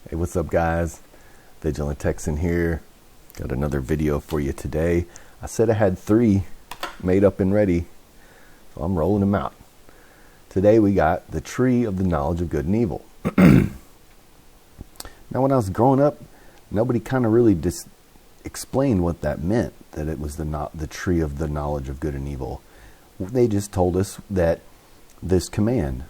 Hey, what's up, guys? Vigilant Texan here. Got another video for you today. I said I had 3 made up and ready, so I'm rolling them out. Today we got the tree of the knowledge of good and evil. Now, when I was growing up, nobody kind of really explained what that meant, that it was the tree of the knowledge of good and evil. They just told us that this command,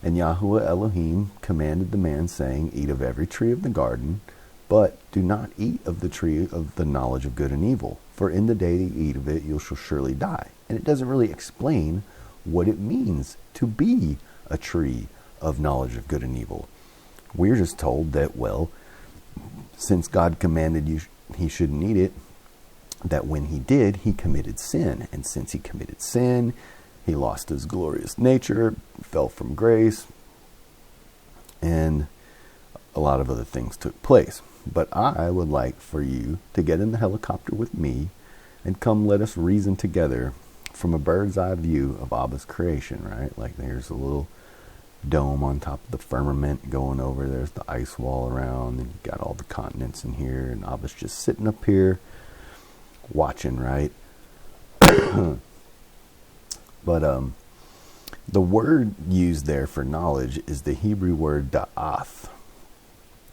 and YHWH Elohim commanded the man, saying, eat of every tree of the garden, but do not eat of the tree of the knowledge of good and evil, for in the day that you eat of it, you shall surely die. And it doesn't really explain what it means to be a tree of knowledge of good and evil. We're just told that, well, since God commanded you he shouldn't eat it, that when he did, he committed sin. And since he committed sin, he lost his glorious nature, fell from grace, and a lot of other things took place. But I would like for you to get in the helicopter with me and come let us reason together from a bird's eye view of Abba's creation, right? Like there's a little dome on top of the firmament going over. There's the ice wall around, and you got all the continents in here, and Abba's just sitting up here watching, right? But the word used there for knowledge is the Hebrew word da'ath.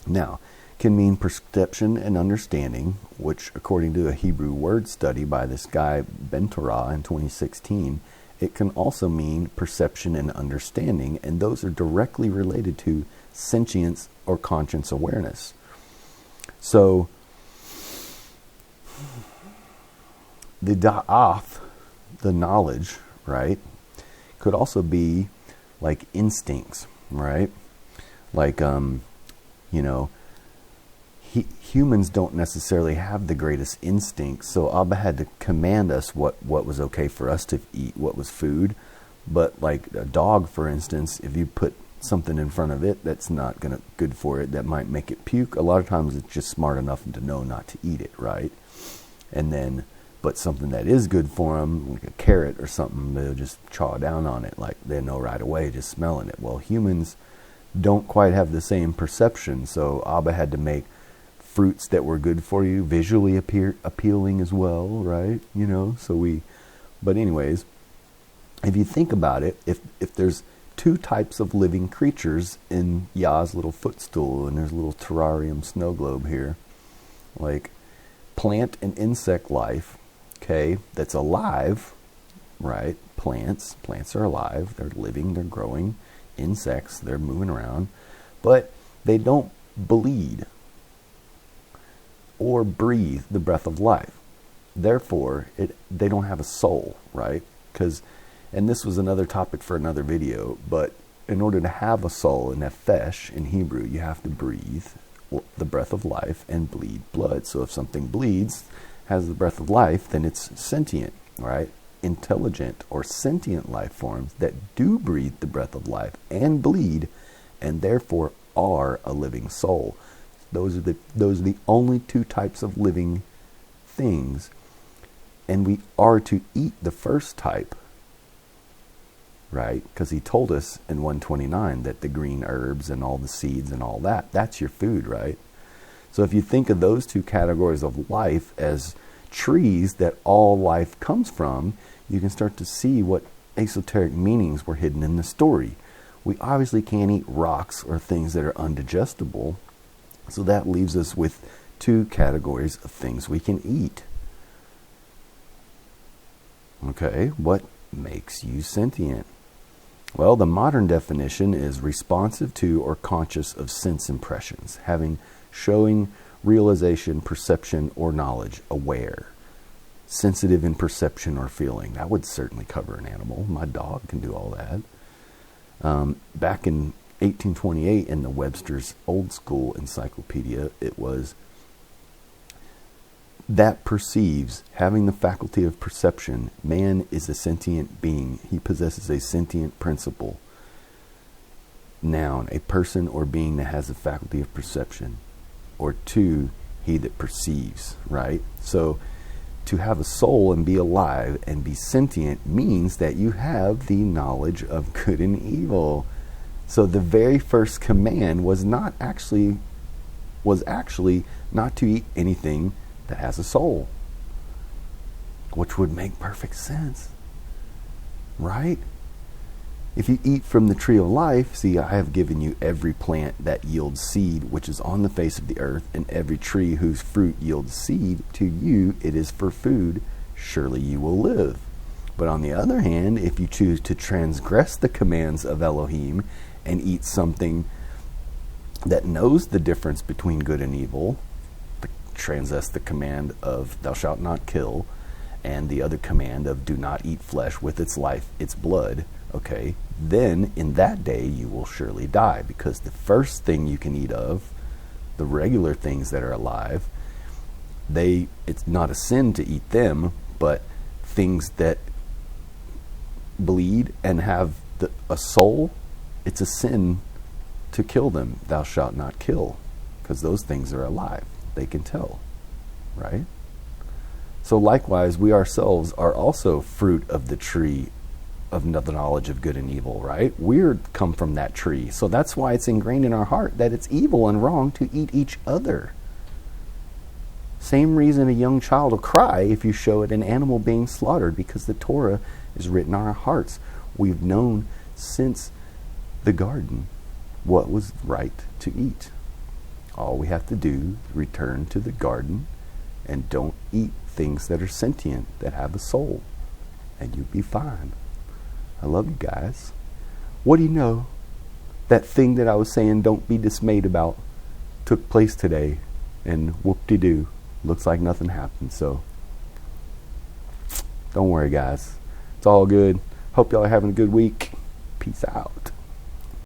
Now, can mean perception and understanding, which according to a Hebrew word study by this guy Ben Torah in 2016, it can also mean perception and understanding, and those are directly related to sentience or conscious awareness. So, the da'ath, the knowledge, right, could also be like instincts, right? Like, humans don't necessarily have the greatest instincts, so Abba had to command us what was okay for us to eat, what was food. But like a dog, for instance, if you put something in front of it that's not good for it, that might make it puke, a lot of times it's just smart enough to know not to eat it, right? And then, but something that is good for them, like a carrot or something, they'll just chaw down on it, like they know right away just smelling it. Well, humans don't quite have the same perception, so Abba had to make fruits that were good for you visually appealing as well, right? But anyways, if you think about it, if there's 2 types of living creatures in Yah's little footstool, and there's a little terrarium snow globe here, like plant and insect life, okay, that's alive, right? Plants are alive, they're living, they're growing. Insects, they're moving around, but they don't bleed or breathe the breath of life. Therefore, they don't have a soul, right? And this was another topic for another video, but in order to have a soul, in nefesh in Hebrew, you have to breathe the breath of life and bleed blood. So if something bleeds, has the breath of life, then it's sentient, right? Intelligent or sentient life forms that do breathe the breath of life and bleed, and therefore are a living soul. Those are the only 2 types of living things, and we are to eat the first type, right? Because he told us in 129 that the green herbs and all the seeds and all that's your food, right? So if you think of those 2 categories of life as trees that all life comes from, you can start to see what esoteric meanings were hidden in the story. We obviously can't eat rocks or things that are undigestible, so that leaves us with 2 categories of things we can eat. Okay, what makes you sentient? Well, the modern definition is responsive to or conscious of sense impressions, showing realization, perception, or knowledge, aware. Sensitive in perception or feeling. That would certainly cover an animal. My dog can do all that. Back in 1828 in the Webster's Old School Encyclopedia, it was that perceives, having the faculty of perception, man is a sentient being. He possesses a sentient principle. Noun, a person or being that has the faculty of perception. Or 2, he that perceives, right? So to have a soul and be alive and be sentient means that you have the knowledge of good and evil. So the very first command was not actually was actually not to eat anything that has a soul, which would make perfect sense, right? If you eat from the tree of life, see, I have given you every plant that yields seed, which is on the face of the earth, and every tree whose fruit yields seed, to you it is for food, surely you will live. But on the other hand, if you choose to transgress the commands of Elohim and eat something that knows the difference between good and evil, transgress the command of thou shalt not kill, and the other command of do not eat flesh with its life, its blood, okay, then in that day you will surely die, because the first thing you can eat of, the regular things that are alive, it's not a sin to eat them, but things that bleed and have a soul, it's a sin to kill them. Thou shalt not kill, because those things are alive. They can tell, right? So likewise, we ourselves are also fruit of the tree of the knowledge of good and evil, right? We're come from that tree. So that's why it's ingrained in our heart that it's evil and wrong to eat each other. Same reason a young child will cry if you show it an animal being slaughtered, because the Torah is written on our hearts. We've known since the garden what was right to eat. All we have to do is return to the garden and don't eat things that are sentient, that have a soul, and you'll be fine. I love you guys. What do you know? That thing that I was saying don't be dismayed about took place today, and whoop-de-doo, looks like nothing happened. So don't worry, guys. It's all good. Hope y'all are having a good week. Peace out.